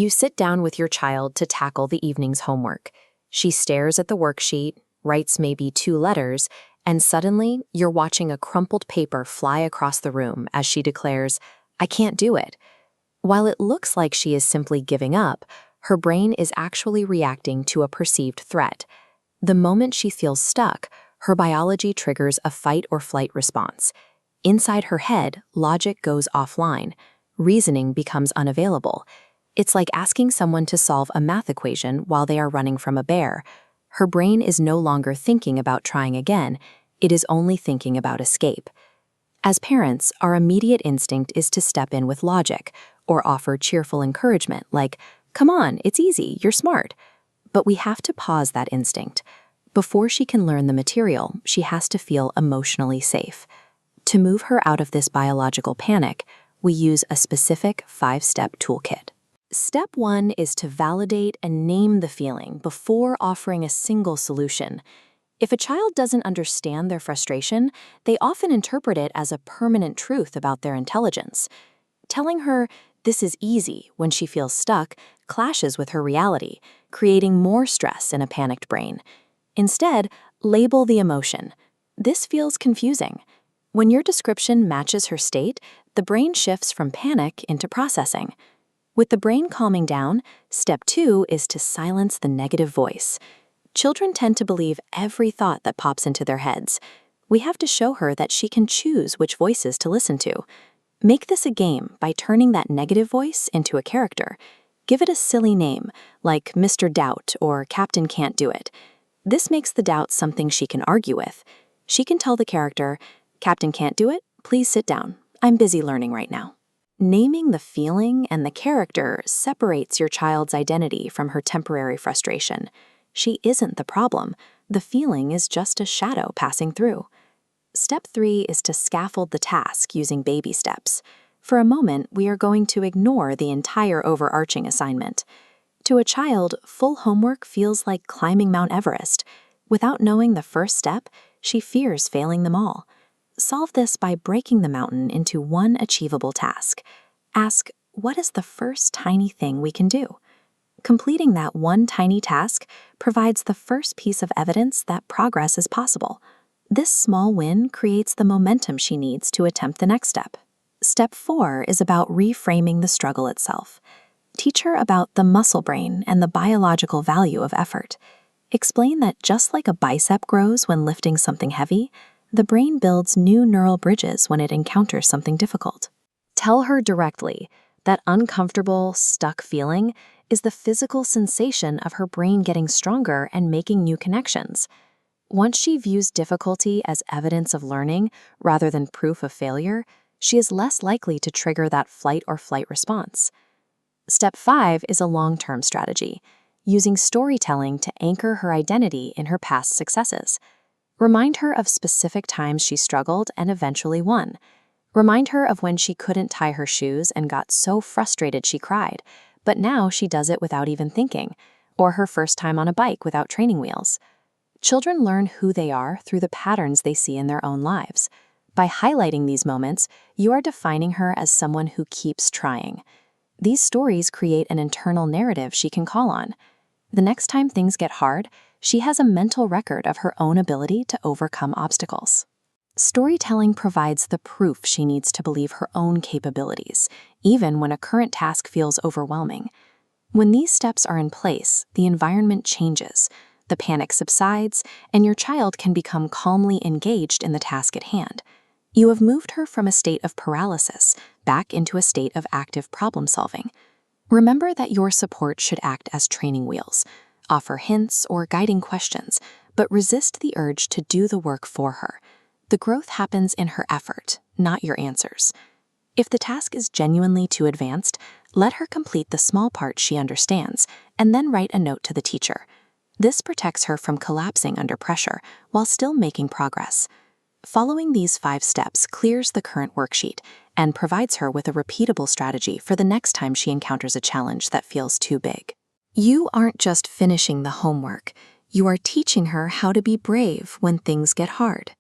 You sit down with your child to tackle the evening's homework. She stares at the worksheet, writes maybe 2 letters, and suddenly you're watching a crumpled paper fly across the room as she declares, "I can't do it." While it looks like she is simply giving up, her brain is actually reacting to a perceived threat. The moment she feels stuck, her biology triggers a fight or flight response. Inside her head, logic goes offline. Reasoning becomes unavailable. It's like asking someone to solve a math equation while they are running from a bear. Her brain is no longer thinking about trying again, it is only thinking about escape. As parents, our immediate instinct is to step in with logic or offer cheerful encouragement like, "Come on, it's easy, you're smart." But we have to pause that instinct. Before she can learn the material, she has to feel emotionally safe. To move her out of this biological panic, we use a specific 5-step toolkit. Step 1 is to validate and name the feeling before offering a single solution. If a child doesn't understand their frustration, they often interpret it as a permanent truth about their intelligence. Telling her, "This is easy," when she feels stuck, clashes with her reality, creating more stress in a panicked brain. Instead, label the emotion. "This feels confusing." When your description matches her state, the brain shifts from panic into processing. With the brain calming down, step 2 is to silence the negative voice. Children tend to believe every thought that pops into their heads. We have to show her that she can choose which voices to listen to. Make this a game by turning that negative voice into a character. Give it a silly name, like Mr. Doubt or Captain Can't Do It. This makes the doubt something she can argue with. She can tell the character, "Captain can't do it? Please sit down. I'm busy learning right now." Naming the feeling and the character separates your child's identity from her temporary frustration. She isn't the problem. The feeling is just a shadow passing through. Step 3 is to scaffold the task using baby steps. For a moment, we are going to ignore the entire overarching assignment. To a child, full homework feels like climbing Mount Everest. Without knowing the first step, she fears failing them all. Solve this by breaking the mountain into one achievable task. Ask, what is the first tiny thing we can do? Completing that one tiny task provides the first piece of evidence that progress is possible. This small win creates the momentum she needs to attempt the next step. Step 4 is about reframing the struggle itself. Teach her about the muscle brain and the biological value of effort. Explain that just like a bicep grows when lifting something heavy, the brain builds new neural bridges when it encounters something difficult. Tell her directly that uncomfortable, stuck feeling is the physical sensation of her brain getting stronger and making new connections. Once she views difficulty as evidence of learning rather than proof of failure, she is less likely to trigger that flight or flight response. Step 5 is a long-term strategy, using storytelling to anchor her identity in her past successes. Remind her of specific times she struggled and eventually won. Remind her of when she couldn't tie her shoes and got so frustrated she cried, but now she does it without even thinking, or her first time on a bike without training wheels. Children learn who they are through the patterns they see in their own lives. By highlighting these moments, you are defining her as someone who keeps trying. These stories create an internal narrative she can call on. The next time things get hard, she has a mental record of her own ability to overcome obstacles. Storytelling provides the proof she needs to believe her own capabilities, even when a current task feels overwhelming. When these steps are in place, the environment changes, the panic subsides, and your child can become calmly engaged in the task at hand. You have moved her from a state of paralysis back into a state of active problem solving. Remember that your support should act as training wheels. Offer hints or guiding questions, but resist the urge to do the work for her. The growth happens in her effort, not your answers. If the task is genuinely too advanced, let her complete the small part she understands, and then write a note to the teacher. This protects her from collapsing under pressure while still making progress. Following these 5 steps clears the current worksheet and provides her with a repeatable strategy for the next time she encounters a challenge that feels too big. You aren't just finishing the homework, you are teaching her how to be brave when things get hard.